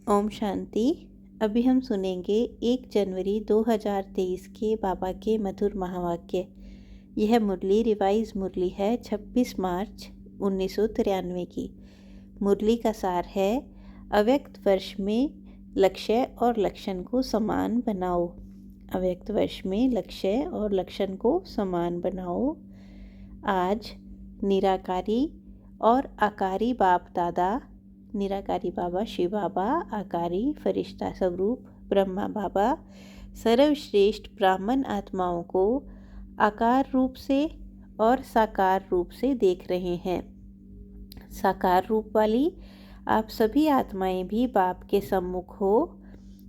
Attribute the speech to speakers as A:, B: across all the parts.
A: ओम शांति। अभी हम सुनेंगे 1 जनवरी 2023 के बाबा के मधुर महावाक्य। यह मुरली रिवाइज मुरली है 26 मार्च 1993 की। मुरली का सार है, अव्यक्त वर्ष में लक्ष्य और लक्षण को समान बनाओ। अव्यक्त वर्ष में लक्ष्य और लक्षण को समान बनाओ। आज निराकारी और आकारी बाप दादा, निराकारी बाबा शिव बाबा, आकारी फरिश्ता स्वरूप ब्रह्मा बाबा सर्वश्रेष्ठ ब्राह्मण आत्माओं को आकार रूप से और साकार रूप से देख रहे हैं। साकार रूप वाली आप सभी आत्माएं भी बाप के सम्मुख हो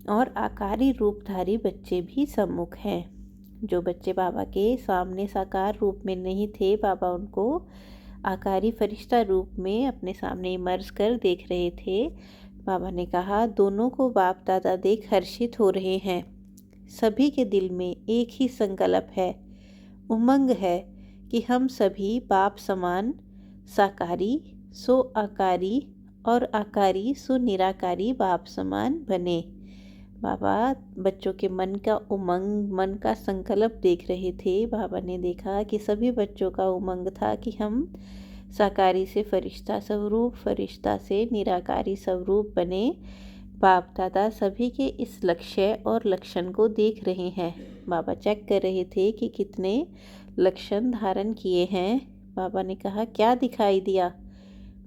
A: और आकारी रूपधारी बच्चे भी सम्मुख हैं। जो बच्चे बाबा के सामने साकार रूप में नहीं थे, बाबा उनको आकारी फरिश्ता रूप में अपने सामने इमर्ज कर देख रहे थे। बाबा ने कहा, दोनों को बाप दादा देख हर्षित हो रहे हैं। सभी के दिल में एक ही संकल्प है, उमंग है कि हम सभी बाप समान साकारी सो आकारी और आकारी सो निराकारी बाप समान बने। बाबा बच्चों के मन का उमंग, मन का संकल्प देख रहे थे। बाबा ने देखा कि सभी बच्चों का उमंग था कि हम साकारी से फरिश्ता स्वरूप, फरिश्ता से निराकारी स्वरूप बने। बाप दादा सभी के इस लक्ष्य और लक्षण को देख रहे हैं। बाबा चेक कर रहे थे कि कितने लक्षण धारण किए हैं। बाबा ने कहा, क्या दिखाई दिया?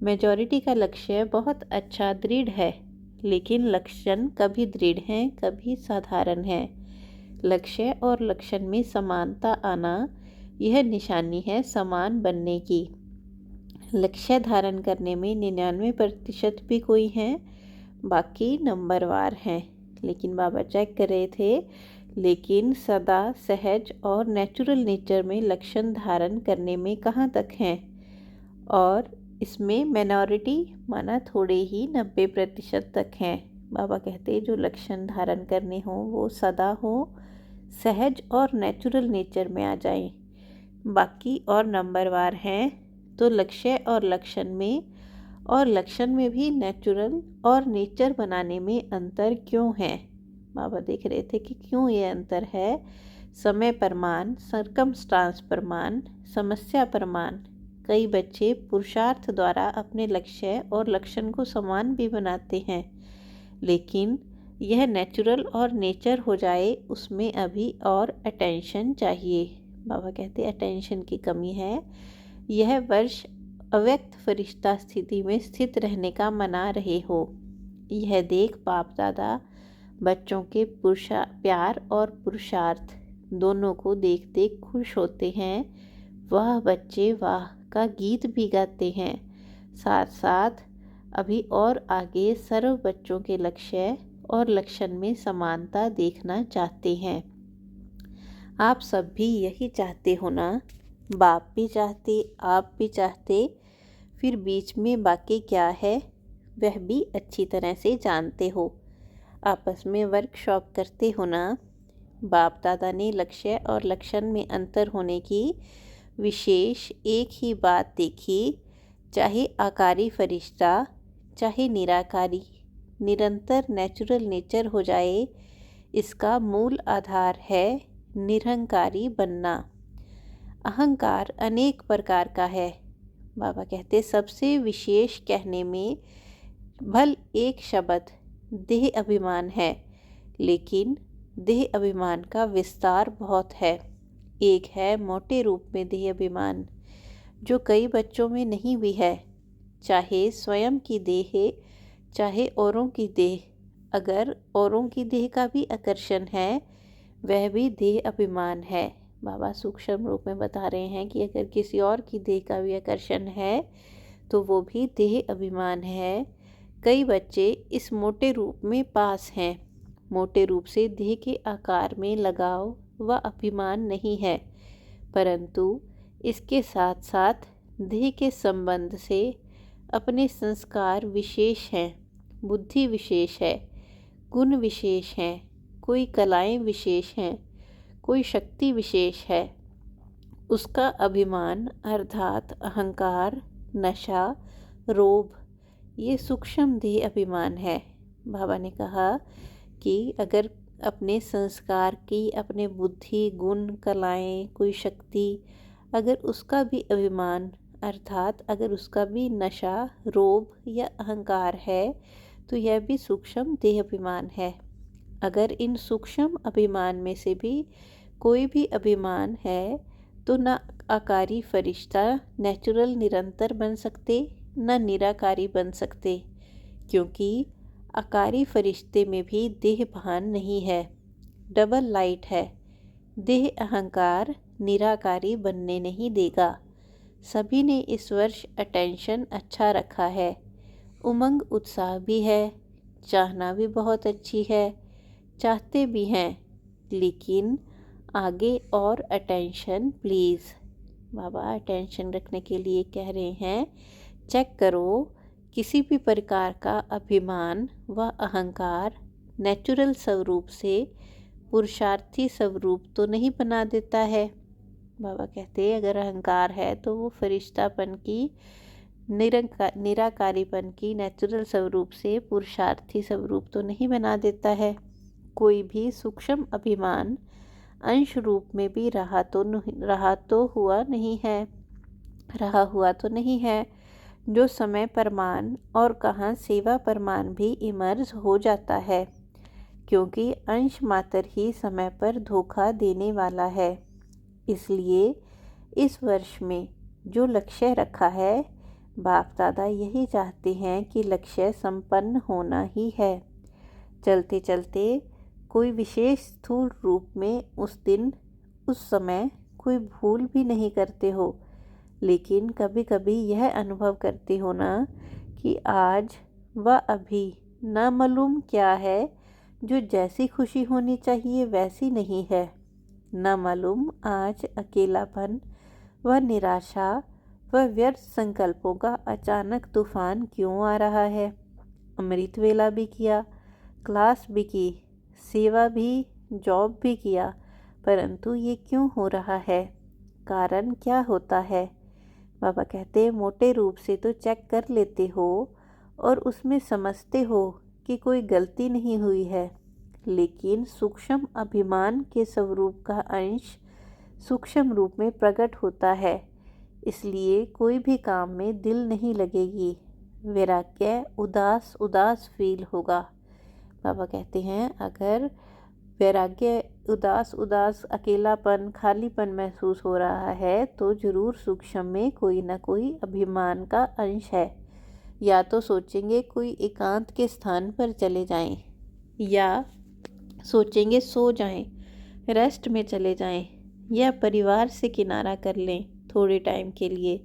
A: मेजॉरिटी का लक्ष्य बहुत अच्छा दृढ़ है, लेकिन लक्षण कभी दृढ़ हैं, कभी साधारण हैं। लक्ष्य और लक्षण में समानता आना, यह निशानी है समान बनने की। लक्ष्य धारण करने में 99% भी कोई हैं, बाकी नंबरवार हैं। लेकिन बाबा चेक कर रहे थे, लेकिन सदा सहज और नेचुरल नेचर में लक्षण धारण करने में कहाँ तक हैं। और इसमें माइनॉरिटी माना थोड़े ही 90% तक हैं। बाबा कहते जो लक्षण धारण करने हो वो सदा हो, सहज और नेचुरल नेचर में आ जाएं। बाकी और नंबरवार हैं, तो लक्ष्य और लक्षण में और लक्षण में भी नेचुरल और नेचर बनाने में अंतर क्यों है। बाबा देख रहे थे कि क्यों ये अंतर है। समय प्रमाण, सर्कमस्टांस प्रमाण, समस्या प्रमाण। कई बच्चे पुरुषार्थ द्वारा अपने लक्ष्य और लक्षण को समान भी बनाते हैं, लेकिन यह नेचुरल और नेचर हो जाए उसमें अभी और अटेंशन चाहिए। बाबा कहते अटेंशन की कमी है। यह वर्ष अव्यक्त फरिश्ता स्थिति में स्थित रहने का मना रहे हो। यह देख बाप दादा बच्चों के प्यार और पुरुषार्थ दोनों को देख देख खुश होते हैं। वह बच्चे वाह का गीत भी गाते हैं। साथ साथ अभी और आगे सर्व बच्चों के लक्ष्य और लक्षण में समानता देखना चाहते हैं। आप सब भी यही चाहते हो ना? बाप भी चाहते, आप भी चाहते, फिर बीच में बाकी क्या है वह भी अच्छी तरह से जानते हो। आपस में वर्कशॉप करते हो ना? बाप दादा ने लक्ष्य और लक्षण में अंतर होने की विशेष एक ही बात देखी। चाहे आकारी फरिश्ता, चाहे निराकारी, निरंतर नेचुरल नेचर हो जाए, इसका मूल आधार है निरहंकारी बनना। अहंकार अनेक प्रकार का है। बाबा कहते सबसे विशेष कहने में भल एक शब्द देह अभिमान है, लेकिन देह अभिमान का विस्तार बहुत है। एक है मोटे रूप में देह अभिमान, जो कई बच्चों में नहीं भी है। चाहे स्वयं की देह है, चाहे औरों की देह। अगर औरों की देह का भी आकर्षण है, वह भी देह अभिमान है। बाबा सूक्ष्म रूप में बता रहे हैं कि अगर किसी और की देह का भी आकर्षण है, तो वो भी देह अभिमान है। कई बच्चे इस मोटे रूप में पास हैं। मोटे रूप से देह के आकार में लगाव व अभिमान नहीं है, परंतु इसके साथ साथ देह के संबंध से अपने संस्कार विशेष हैं, बुद्धि विशेष है, गुण विशेष हैं, कोई कलाएं विशेष हैं, कोई शक्ति विशेष है। उसका अभिमान अर्थात अहंकार, नशा, रोभ, ये सूक्ष्म देह अभिमान है। बाबा ने कहा कि अगर अपने संस्कार की, अपने बुद्धि, गुण, कलाएं, कोई शक्ति, अगर उसका भी अभिमान अर्थात अगर उसका भी नशा, रोब या अहंकार है तो यह भी सूक्ष्म देह अभिमान है। अगर इन सूक्ष्म अभिमान में से भी कोई भी अभिमान है तो न आकारी फरिश्ता नेचुरल निरंतर बन सकते, न निराकारी बन सकते, क्योंकि आकारी फरिश्ते में भी देह भान नहीं है, डबल लाइट है। देह अहंकार निराकारी बनने नहीं देगा। सभी ने इस वर्ष अटेंशन अच्छा रखा है, उमंग उत्साह भी है, चाहना भी बहुत अच्छी है, चाहते भी हैं, लेकिन आगे और अटेंशन प्लीज़। बाबा अटेंशन रखने के लिए कह रहे हैं, चेक करो किसी भी प्रकार का अभिमान व अहंकार नेचुरल स्वरूप से पुरुषार्थी स्वरूप तो नहीं बना देता है। बाबा कहते हैं अगर अहंकार है तो वो फरिश्तापन की, निराकारीपन की नेचुरल स्वरूप से पुरुषार्थी स्वरूप तो नहीं बना देता है। कोई भी सूक्ष्म अभिमान अंश रूप में भी रहा हुआ तो नहीं है, जो समय परमान और कहाँ सेवा परमान भी इमर्ज हो जाता है, क्योंकि अंश मात्र ही समय पर धोखा देने वाला है। इसलिए इस वर्ष में जो लक्ष्य रखा है, बाप दादा यही चाहते हैं कि लक्ष्य संपन्न होना ही है। चलते चलते कोई विशेष स्थूल रूप में उस दिन उस समय कोई भूल भी नहीं करते हो, लेकिन कभी कभी यह अनुभव करते हो ना कि आज व अभी न मालूम क्या है, जो जैसी खुशी होनी चाहिए वैसी नहीं है। न मालूम आज अकेलापन व निराशा व व्यर्थ संकल्पों का अचानक तूफान क्यों आ रहा है। अमृत वेला भी किया, क्लास भी की, सेवा भी, जॉब भी किया, परंतु ये क्यों हो रहा है, कारण क्या होता है। बाबा कहते हैं मोटे रूप से तो चेक कर लेते हो और उसमें समझते हो कि कोई गलती नहीं हुई है, लेकिन सूक्ष्म अभिमान के स्वरूप का अंश सूक्ष्म रूप में प्रकट होता है, इसलिए कोई भी काम में दिल नहीं लगेगी, वैराग्य उदास उदास फील होगा। बाबा कहते हैं अगर वैराग्य उदास उदास, अकेलापन, खालीपन महसूस हो रहा है तो जरूर सूक्ष्म में कोई ना कोई अभिमान का अंश है। या तो सोचेंगे कोई एकांत के स्थान पर चले जाएं, या सोचेंगे सो जाएं, रेस्ट में चले जाएं, या परिवार से किनारा कर लें थोड़े टाइम के लिए।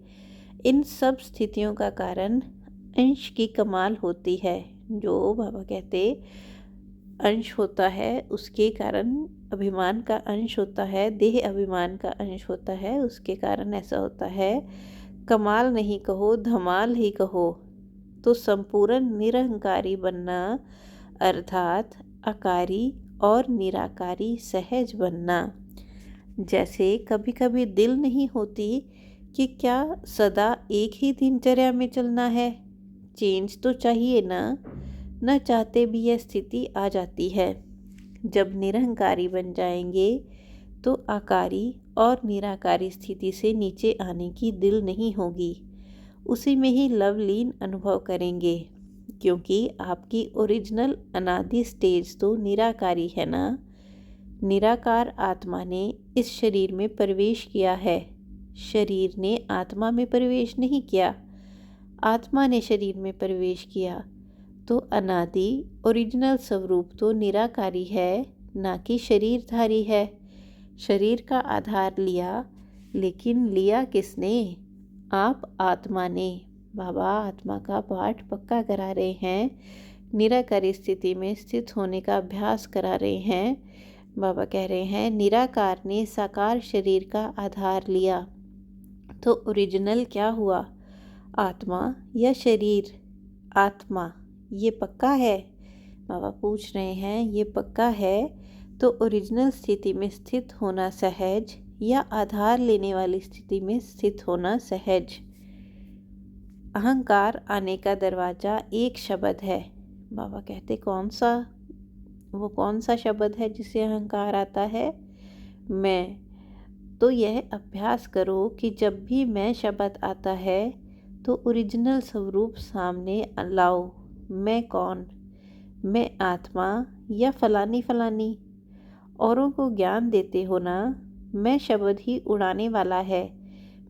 A: इन सब स्थितियों का कारण अंश की कमाल होती है। जो बाबा कहते अंश होता है उसके कारण अभिमान का अंश होता है, देह अभिमान का अंश होता है, उसके कारण ऐसा होता है। कमाल नहीं कहो, धमाल ही कहो, तो संपूर्ण निरहंकारी बनना अर्थात आकारी और निराकारी सहज बनना। जैसे कभी कभी दिल नहीं होती कि क्या सदा एक ही दिनचर्या में चलना है, चेंज तो चाहिए ना, न चाहते भी यह स्थिति आ जाती है। जब निरहंकारी बन जाएंगे तो आकारी और निराकारी स्थिति से नीचे आने की दिल नहीं होगी, उसी में ही लवलीन अनुभव करेंगे, क्योंकि आपकी ओरिजिनल अनादि स्टेज तो निराकारी है ना। निराकार आत्मा ने इस शरीर में प्रवेश किया है, शरीर ने आत्मा में प्रवेश नहीं किया, आत्मा ने शरीर में प्रवेश किया। तो अनादि ओरिजिनल स्वरूप तो निराकारी है, ना कि शरीरधारी है। शरीर का आधार लिया, लेकिन लिया किसने? आप आत्मा ने। बाबा आत्मा का पाठ पक्का करा रहे हैं, निराकारी स्थिति में स्थित होने का अभ्यास करा रहे हैं। बाबा कह रहे हैं निराकार ने साकार शरीर का आधार लिया, तो ओरिजिनल क्या हुआ, आत्मा या शरीर? आत्मा, ये पक्का है? बाबा पूछ रहे हैं ये पक्का है तो ओरिजिनल स्थिति में स्थित होना सहज या आधार लेने वाली स्थिति में स्थित होना सहज? अहंकार आने का दरवाज़ा एक शब्द है, बाबा कहते कौन सा, वो कौन सा शब्द है जिससे अहंकार आता है? मैं। तो यह अभ्यास करो कि जब भी मैं शब्द आता है तो ओरिजिनल स्वरूप सामने लाओ। मैं कौन? मैं आत्मा या फलानी फलानी? औरों को ज्ञान देते हो ना, मैं शब्द ही उड़ाने वाला है,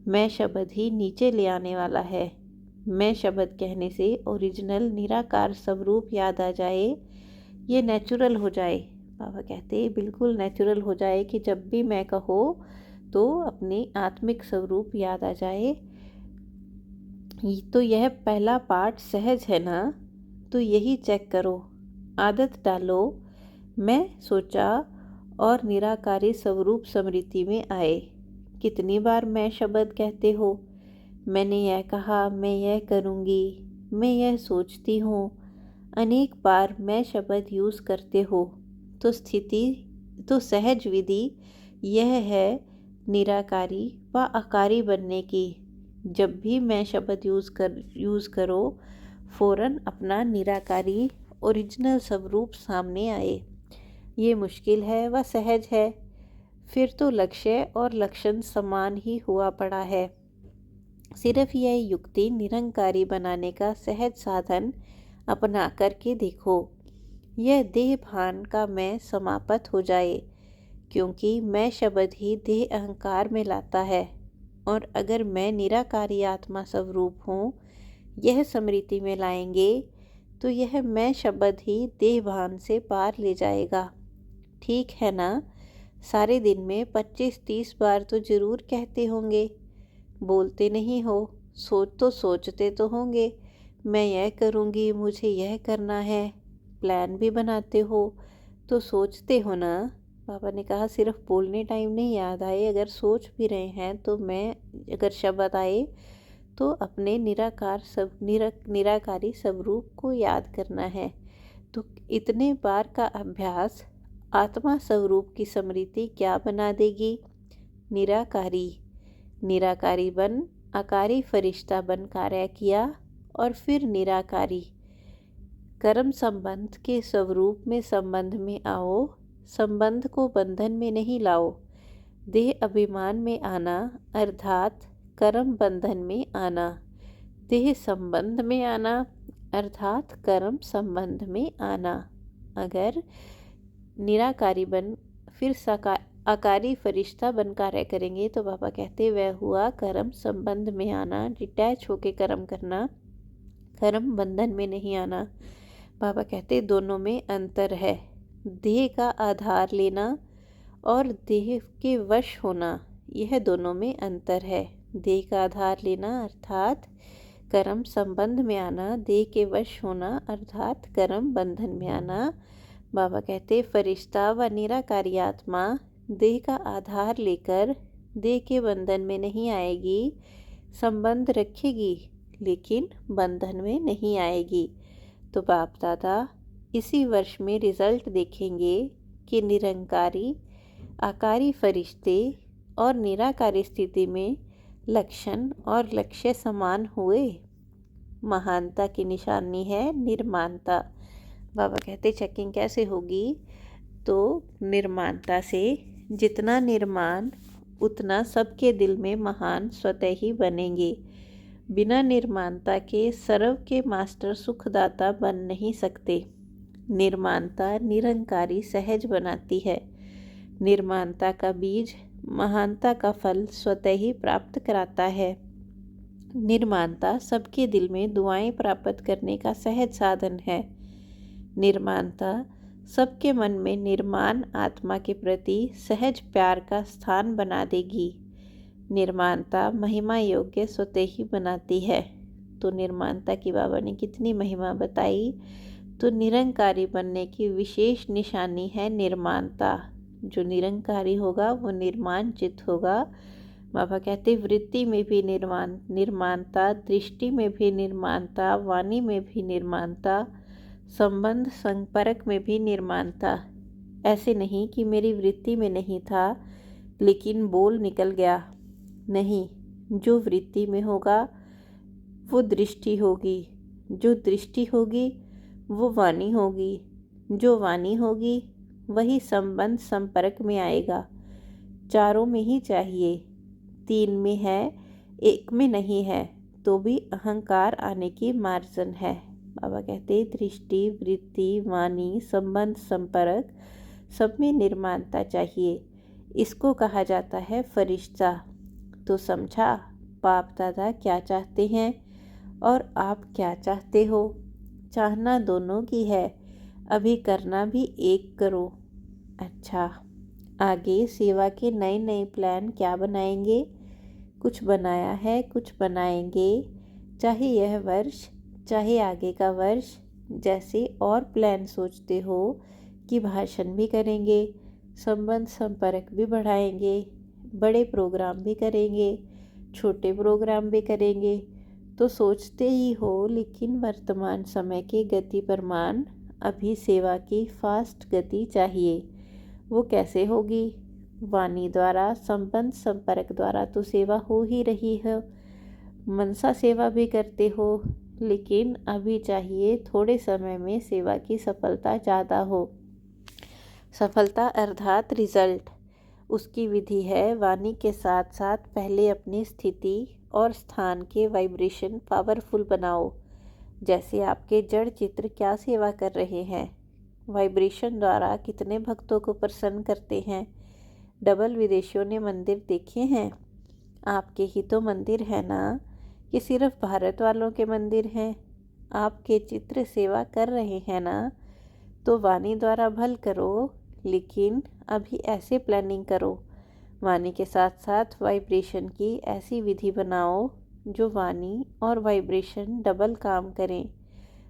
A: मैं शब्द ही नीचे ले आने वाला है। मैं शब्द कहने से ओरिजिनल निराकार स्वरूप याद आ जाए, ये नेचुरल हो जाए। बाबा कहते बिल्कुल नेचुरल हो जाए कि जब भी मैं कहो तो अपनी आत्मिक स्वरूप याद आ जाए। तो यह पहला पार्ट सहज है ना, तो यही चेक करो, आदत डालो। मैं सोचा और निराकारी स्वरूप स्मृति में आए। कितनी बार मैं शब्द कहते हो? मैंने यह कहा, मैं यह करूँगी, मैं यह सोचती हूँ। अनेक बार मैं शब्द यूज़ करते हो तो स्थिति, तो सहज विधि यह है निराकारी व आकारी बनने की। जब भी मैं शब्द यूज़ करो, फ़ौरन अपना निराकारी ओरिजिनल स्वरूप सामने आए। ये मुश्किल है व सहज है, फिर तो लक्ष्य और लक्षण समान ही हुआ पड़ा है। सिर्फ यह युक्ति निरंकारी बनाने का सहज साधन अपना करके देखो। यह देह भान का मैं समाप्त हो जाए, क्योंकि मैं शब्द ही देह अहंकार में लाता है। और अगर मैं निराकारी आत्मा स्वरूप हूँ, यह स्मृति में लाएंगे तो यह मैं शब्द ही देह भान से पार ले जाएगा। ठीक है ना? सारे दिन में 25-30 बार तो ज़रूर कहते होंगे। बोलते नहीं हो, सोचते तो होंगे, मैं यह करूँगी, मुझे यह करना है। प्लान भी बनाते हो तो सोचते हो ना। पापा ने कहा सिर्फ बोलने टाइम नहीं याद आए, अगर सोच भी रहे हैं तो अगर शब्द आए तो अपने निराकारी स्वरूप को याद करना है। तो इतने बार का अभ्यास आत्मा स्वरूप की स्मृति क्या बना देगी? निराकारी। निराकारी बन आकारी फरिश्ता बन कार्य किया और फिर निराकारी कर्म संबंध के स्वरूप में संबंध में आओ। संबंध को बंधन में नहीं लाओ। देह अभिमान में आना अर्थात कर्म बंधन में आना, देह संबंध में आना अर्थात कर्म संबंध में आना। अगर निराकारी बन फिर आकारी फरिश्ता बन कार्य करेंगे तो बाबा कहते वह हुआ कर्म संबंध में आना, डिटैच होके कर्म करना, कर्म बंधन में नहीं आना। बाबा कहते दोनों में अंतर है। देह का आधार लेना और देह के वश होना, यह दोनों में अंतर है। देह का आधार लेना अर्थात कर्म संबंध में आना, देह के वश होना अर्थात कर्म बंधन में आना। बाबा कहते फरिश्ता व निराकारी आत्मा देह का आधार लेकर देह के बंधन में नहीं आएगी, संबंध रखेगी लेकिन बंधन में नहीं आएगी। तो बाप दादा इसी वर्ष में रिजल्ट देखेंगे कि निरंकारी आकारी फरिश्ते और निराकारी स्थिति में लक्षण और लक्ष्य समान हुए। महानता की निशानी है निर्माणता। बाबा कहते चेकिंग कैसे होगी? तो निर्माणता से, जितना निर्माण उतना सबके दिल में महान स्वतः ही बनेंगे। बिना निर्माणता के सर्व के मास्टर सुखदाता बन नहीं सकते। निर्माणता निरंकारी सहज बनाती है। निर्माणता का बीज महानता का फल स्वतः ही प्राप्त कराता है। निर्माणता सबके दिल में दुआएं प्राप्त करने का सहज साधन है। निर्माणता सबके मन में निर्माण आत्मा के प्रति सहज प्यार का स्थान बना देगी। निर्माणता महिमा योग्य स्वतः ही बनाती है। तो निर्माणता की बाबा ने कितनी महिमा बताई। तो निरंकारी बनने की विशेष निशानी है निर्माणता। जो निरंकारी होगा वो निर्माण चित्त होगा। बाबा कहते वृत्ति में भी निर्माणता, दृष्टि में भी निर्माणता, वाणी में भी निर्माणता, संबंध संपर्क में भी निर्माणता। ऐसे नहीं कि मेरी वृत्ति में नहीं था लेकिन बोल निकल गया। नहीं, जो वृत्ति में होगा वो दृष्टि होगी, जो दृष्टि होगी वो वाणी होगी। जो वाणी होगी वही संबंध संपर्क में आएगा। चारों में ही चाहिए, 3 में है, 1 में नहीं है तो भी अहंकार आने की मार्जन है। बाबा कहते दृष्टि, वृत्ति, वाणी, संबंध, संपर्क सब में निर्माणता चाहिए। इसको कहा जाता है फरिश्ता। तो समझा बाप दादा क्या चाहते हैं और आप क्या चाहते हो। चाहना दोनों की है, अभी करना भी एक करो। अच्छा, आगे सेवा के नए नए प्लान क्या बनाएंगे? कुछ बनाया है, कुछ बनाएंगे, चाहे यह वर्ष चाहे आगे का वर्ष। जैसे और प्लान सोचते हो कि भाषण भी करेंगे, संबंध संपर्क भी बढ़ाएंगे, बड़े प्रोग्राम भी करेंगे, छोटे प्रोग्राम भी करेंगे, तो सोचते ही हो, लेकिन वर्तमान समय के गति प्रमाण अभी सेवा की फास्ट गति चाहिए। वो कैसे होगी? वाणी द्वारा, संबंध संपर्क द्वारा तो सेवा हो ही रही है, मनसा सेवा भी करते हो, लेकिन अभी चाहिए थोड़े समय में सेवा की सफलता ज़्यादा हो। सफलता अर्थात रिजल्ट। उसकी विधि है, वाणी के साथ साथ पहले अपनी स्थिति और स्थान के वाइब्रेशन पावरफुल बनाओ। जैसे आपके जड़ चित्र क्या सेवा कर रहे हैं, वाइब्रेशन द्वारा कितने भक्तों को प्रसन्न करते हैं। डबल विदेशियों ने मंदिर देखे हैं? आपके ही तो मंदिर है ना, कि सिर्फ भारत वालों के मंदिर हैं? आपके चित्र सेवा कर रहे हैं ना। तो वाणी द्वारा भल करो, लेकिन अभी ऐसे प्लानिंग करो, वाणी के साथ साथ वाइब्रेशन की ऐसी विधि बनाओ जो वाणी और वाइब्रेशन डबल काम करें।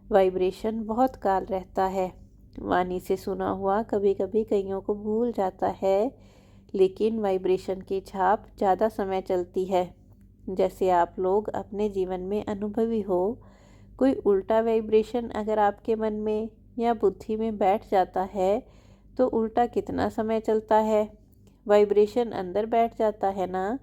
A: वाइब्रेशन बहुत काल रहता है, वाणी से सुना हुआ कभी कभी कईयों को भूल जाता है, लेकिन वाइब्रेशन की छाप ज़्यादा समय चलती है। जैसे आप लोग अपने जीवन में अनुभवी हो, कोई उल्टा वाइब्रेशन अगर आपके मन में या बुद्धि में बैठ जाता है तो उल्टा कितना समय चलता है? वाइब्रेशन अंदर बैठ जाता है ना,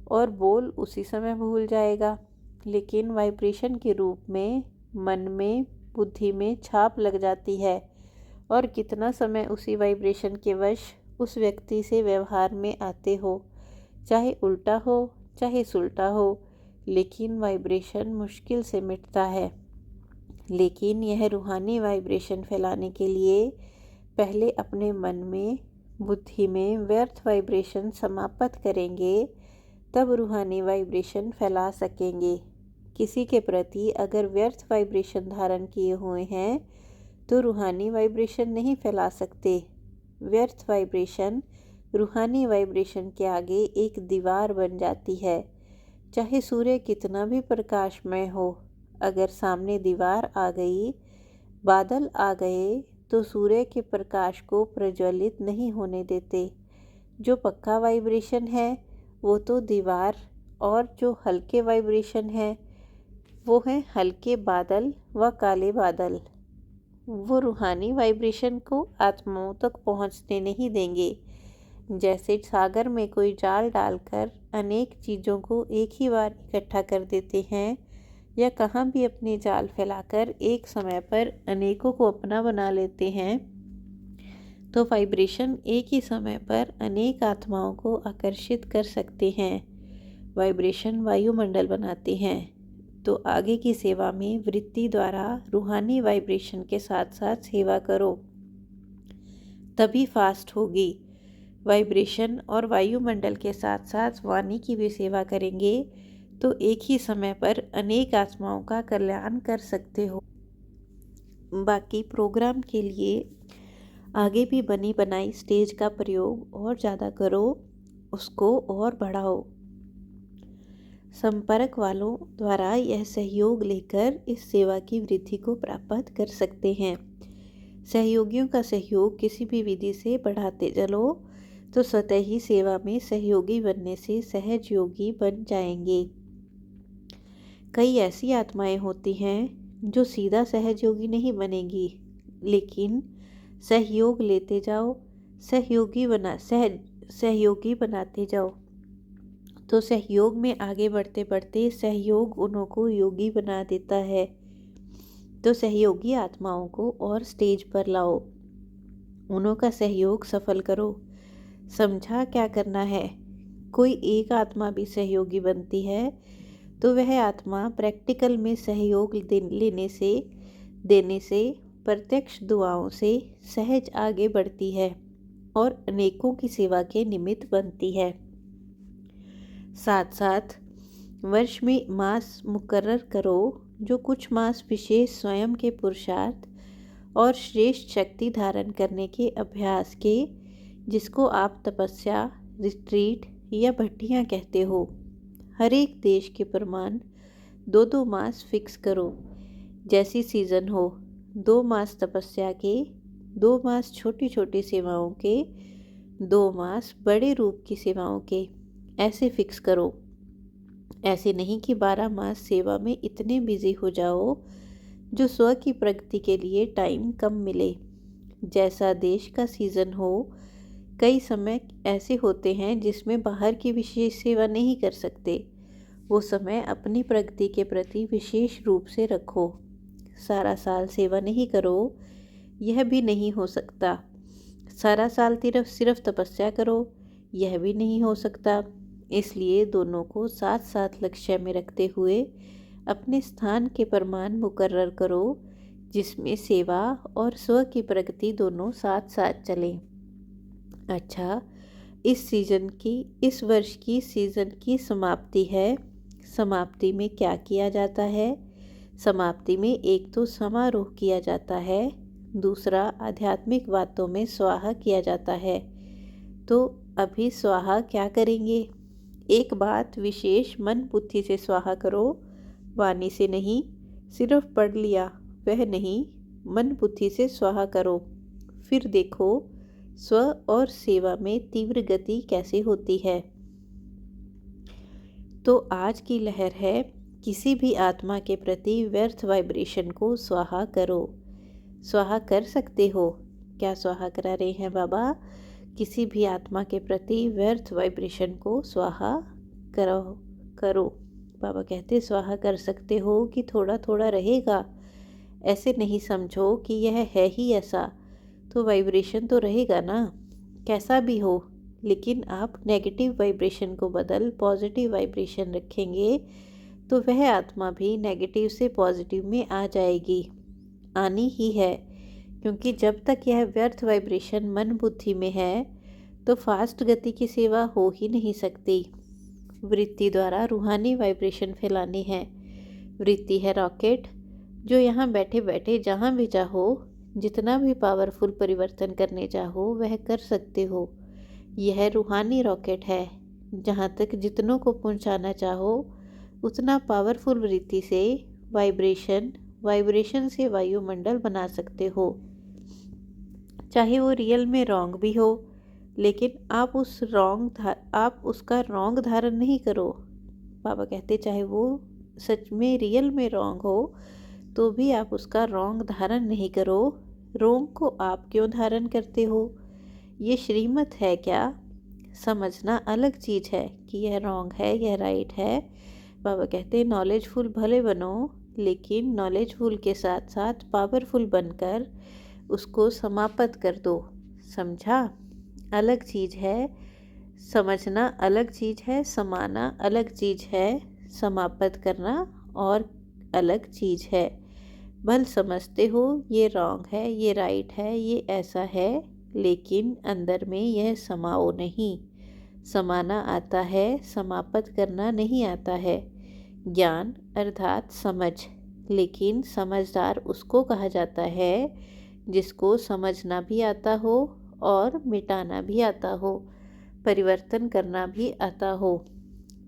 A: और बोल उसी समय भूल जाएगा। लेकिन वाइब्रेशन के रूप में मन में, बुद्धि में छाप लग जाती है, और कितना समय उसी वाइब्रेशन के वश उस व्यक्ति से व्यवहार में आते हो, चाहे उल्टा हो चाहे सुलटा हो, लेकिन वाइब्रेशन मुश्किल से मिटता है। लेकिन यह रूहानी वाइब्रेशन फैलाने के लिए पहले अपने मन में, बुद्धि में व्यर्थ वाइब्रेशन समाप्त करेंगे, तब रूहानी वाइब्रेशन फैला सकेंगे। किसी के प्रति अगर व्यर्थ वाइब्रेशन धारण किए हुए हैं तो रूहानी वाइब्रेशन नहीं फैला सकते। व्यर्थ वाइब्रेशन रूहानी वाइब्रेशन के आगे एक दीवार बन जाती है। चाहे सूर्य कितना भी प्रकाशमय हो, अगर सामने दीवार आ गई, बादल आ गए, तो सूर्य के प्रकाश को प्रज्वलित नहीं होने देते। जो पक्का वाइब्रेशन है वो तो दीवार, और जो हल्के वाइब्रेशन है वो है हल्के बादल व काले बादल। वो रूहानी वाइब्रेशन को आत्माओं तक पहुंचने नहीं देंगे। जैसे सागर में कोई जाल डालकर अनेक चीज़ों को एक ही बार इकट्ठा कर देते हैं, या कहाँ भी अपने जाल फैलाकर एक समय पर अनेकों को अपना बना लेते हैं, तो वाइब्रेशन एक ही समय पर अनेक आत्माओं को आकर्षित कर सकते हैं। वाइब्रेशन वायुमंडल बनाते हैं। तो आगे की सेवा में वृत्ति द्वारा रूहानी वाइब्रेशन के साथ साथ सेवा करो, तभी फास्ट होगी। वाइब्रेशन और वायुमंडल के साथ साथ वाणी की भी सेवा करेंगे तो एक ही समय पर अनेक आत्माओं का कल्याण कर सकते हो। बाकी प्रोग्राम के लिए आगे भी बनी बनाई स्टेज का प्रयोग और ज़्यादा करो, उसको और बढ़ाओ। संपर्क वालों द्वारा यह सहयोग लेकर इस सेवा की वृद्धि को प्राप्त कर सकते हैं। सहयोगियों का सहयोग किसी भी विधि से बढ़ाते चलो तो स्वतः ही सेवा में सहयोगी बनने से सहज योगी बन जाएंगे। कई ऐसी आत्माएं होती हैं जो सीधा सहयोगी नहीं बनेगी, लेकिन सहयोग लेते जाओ, सहयोगी बनाते जाओ, तो सहयोग में आगे बढ़ते बढ़ते सहयोग उन्हों को योगी बना देता है। तो सहयोगी आत्माओं को और स्टेज पर लाओ, उन्हों का सहयोग सफल करो। समझा क्या करना है? कोई एक आत्मा भी सहयोगी बनती है तो वह आत्मा प्रैक्टिकल में सहयोग देने से प्रत्यक्ष दुआओं से सहज आगे बढ़ती है और अनेकों की सेवा के निमित्त बनती है। साथ साथ वर्ष में मास मुकर्रर करो, जो कुछ मास विशेष स्वयं के पुरुषार्थ और श्रेष्ठ शक्ति धारण करने के अभ्यास के, जिसको आप तपस्या, रिट्रीट या भट्टियाँ कहते हो। हर एक देश के प्रमाण 2-2 मास फिक्स करो। जैसी सीज़न हो, 2 मास तपस्या के, 2 मास छोटी छोटी सेवाओं के, 2 मास बड़े रूप की सेवाओं के, ऐसे फिक्स करो। ऐसे नहीं कि 12 मास सेवा में इतने बिजी हो जाओ जो स्व की प्रगति के लिए टाइम कम मिले। जैसा देश का सीज़न हो, कई समय ऐसे होते हैं जिसमें बाहर की विशेष सेवा नहीं कर सकते। वो समय अपनी प्रगति के प्रति विशेष रूप से रखो। सारा साल सेवा नहीं करो, यह भी नहीं हो सकता। सारा साल सिर्फ तपस्या करो, यह भी नहीं हो सकता। इसलिए दोनों को साथ साथ लक्ष्य में रखते हुए अपने स्थान के प्रमाण मुकर्रर करो, जिसमें सेवा और स्व की प्रगति दोनों साथ साथ चलें। अच्छा, इस वर्ष की सीज़न की समाप्ति है। समाप्ति में क्या किया जाता है? समाप्ति में एक तो समारोह किया जाता है, दूसरा आध्यात्मिक बातों में स्वाहा किया जाता है। तो अभी स्वाहा क्या करेंगे? एक बात विशेष मन बुद्धि से स्वाहा करो, वाणी से नहीं। सिर्फ पढ़ लिया वह नहीं, मन बुद्धि से स्वाहा करो। फिर देखो स्व और सेवा में तीव्र गति कैसे होती है। तो आज की लहर है, किसी भी आत्मा के प्रति व्यर्थ वाइब्रेशन को स्वाहा करो। स्वाहा कर सकते हो? क्या स्वाहा करा रहे हैं बाबा? किसी भी आत्मा के प्रति व्यर्थ वाइब्रेशन को स्वाहा करो। बाबा कहते स्वाहा कर सकते हो कि थोड़ा थोड़ा रहेगा। ऐसे नहीं समझो कि यह है ही ऐसा, तो वाइब्रेशन तो रहेगा ना, कैसा भी हो। लेकिन आप नेगेटिव वाइब्रेशन को बदल पॉजिटिव वाइब्रेशन रखेंगे तो वह आत्मा भी नेगेटिव से पॉजिटिव में आ जाएगी, आनी ही है। क्योंकि जब तक यह व्यर्थ वाइब्रेशन मन बुद्धि में है तो फास्ट गति की सेवा हो ही नहीं सकती। वृत्ति द्वारा रूहानी वाइब्रेशन फैलानी है। वृत्ति है रॉकेट, जो यहाँ बैठे बैठे जहाँ भी चाहो, जितना भी पावरफुल परिवर्तन करने चाहो वह कर सकते हो। यह रूहानी रॉकेट है, जहाँ तक जितनों को पहुँचाना चाहो उतना पावरफुल वृत्ति से वाइब्रेशन से वायुमंडल बना सकते हो। चाहे वो रियल में रॉन्ग भी हो, लेकिन आप उसका रॉन्ग धारण नहीं करो। बाबा कहते चाहे वो सच में रियल में रॉन्ग हो तो भी आप उसका रॉन्ग धारण नहीं करो। रॉन्ग को आप क्यों धारण करते हो? ये श्रीमत है क्या? समझना अलग चीज़ है कि यह रॉन्ग है, यह राइट है। बाबा कहते हैं नॉलेजफुल भले बनो, लेकिन नॉलेजफुल के साथ साथ पावरफुल बनकर उसको समाप्त कर दो। समझा? अलग चीज़ है। समझना अलग चीज़ है, समाना अलग चीज़ है, समाप्त करना और अलग चीज़ है। भल समझते हो ये रॉन्ग है, ये राइट है, ये ऐसा है, लेकिन अंदर में यह समाओ नहीं। समाना आता है, समाप्त करना नहीं आता है। ज्ञान अर्थात समझ, लेकिन समझदार उसको कहा जाता है जिसको समझना भी आता हो और मिटाना भी आता हो, परिवर्तन करना भी आता हो।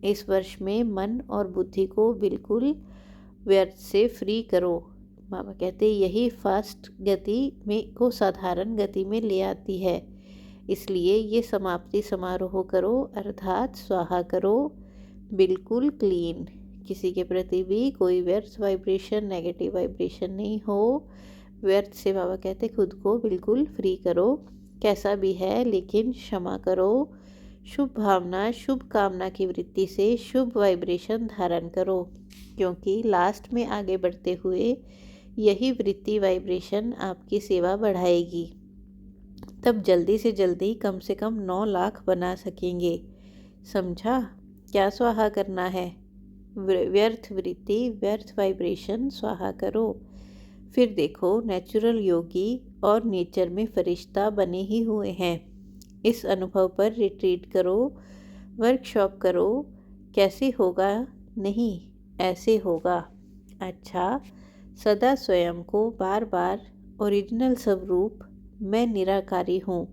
A: इस वर्ष में मन और बुद्धि को बिल्कुल व्यर्थ से फ्री करो। बाबा कहते यही फास्ट गति में को साधारण गति में ले आती है। इसलिए ये समाप्ति समारोह करो, अर्थात स्वाहा करो, बिल्कुल क्लीन। किसी के प्रति भी कोई व्यर्थ वाइब्रेशन, नेगेटिव वाइब्रेशन नहीं हो। व्यर्थ से बाबा कहते खुद को बिल्कुल फ्री करो, कैसा भी है, लेकिन क्षमा करो। शुभ भावना, शुभ कामना की वृत्ति से शुभ वाइब्रेशन धारण करो, क्योंकि लास्ट में आगे बढ़ते हुए यही वृत्ति वाइब्रेशन आपकी सेवा बढ़ाएगी। तब जल्दी से जल्दी कम से कम 9 लाख बना सकेंगे। समझा? क्या स्वाहा करना है? व्यर्थ वृत्ति, व्यर्थ वाइब्रेशन स्वाहा करो। फिर देखो, नेचुरल योगी और नेचर में फरिश्ता बने ही हुए हैं। इस अनुभव पर रिट्रीट करो, वर्कशॉप करो। कैसे होगा? नहीं, ऐसे होगा। अच्छा, सदा स्वयं को बार बार ओरिजिनल स्वरूप मैं निराकारी हूँ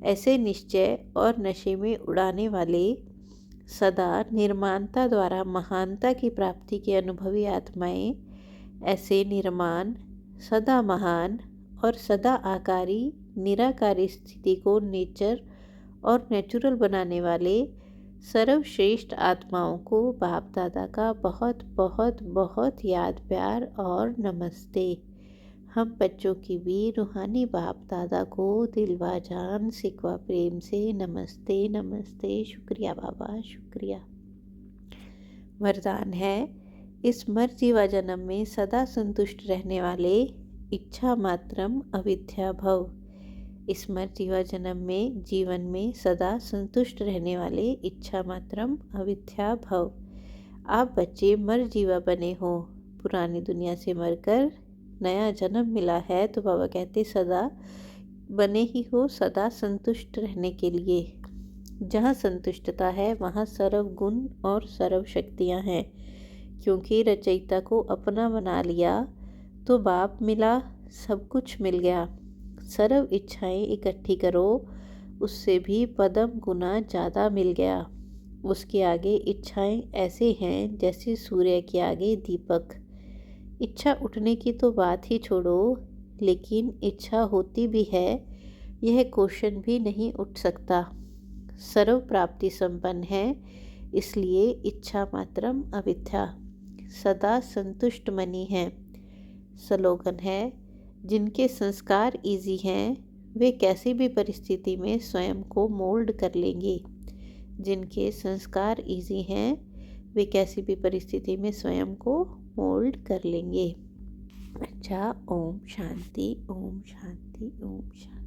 A: ऐसे निश्चय और नशे में उड़ाने वाले, सदा निर्माणता द्वारा महानता की प्राप्ति के अनुभवी आत्माएं, ऐसे निर्माण, सदा महान और सदा आकारी निराकारी स्थिति को नेचर और नेचुरल बनाने वाले सर्वश्रेष्ठ आत्माओं को बाप दादा का बहुत बहुत बहुत याद, प्यार और नमस्ते। हम बच्चों की भी रूहानी बाप दादा को दिलवा जान सिकवा प्रेम से नमस्ते नमस्ते। शुक्रिया बाबा, शुक्रिया। वरदान है, इस मर जीवा जन्म में सदा संतुष्ट रहने वाले इच्छा मात्रम अविद्या भव। इस मर जीवा जन्म में जीवन में सदा संतुष्ट रहने वाले इच्छा मात्रम अविद्या भव। आप बच्चे मर जीवा बने हो, पुरानी दुनिया से मरकर नया जन्म मिला है, तो बाबा कहते सदा बने ही हो, सदा संतुष्ट रहने के लिए। जहाँ संतुष्टता है वहाँ सर्व गुण और सर्व शक्तियाँ हैं। क्योंकि रचयिता को अपना बना लिया तो बाप मिला, सब कुछ मिल गया। सर्व इच्छाएं इकट्ठी करो, उससे भी पदम गुना ज़्यादा मिल गया। उसके आगे इच्छाएं ऐसे हैं जैसे सूर्य के आगे दीपक। इच्छा उठने की तो बात ही छोड़ो, लेकिन इच्छा होती भी है यह क्वेश्चन भी नहीं उठ सकता। सर्व प्राप्ति संपन्न है, इसलिए इच्छा मात्रम अविद्या, सदा संतुष्ट मनी है। स्लोगन है, जिनके संस्कार इजी हैं वे कैसी भी परिस्थिति में स्वयं को मोल्ड कर लेंगे। जिनके संस्कार इजी हैं वे कैसी भी परिस्थिति में स्वयं को मोल्ड कर लेंगे। अच्छा, ओम शांति, ओम शांति, ओम शांति।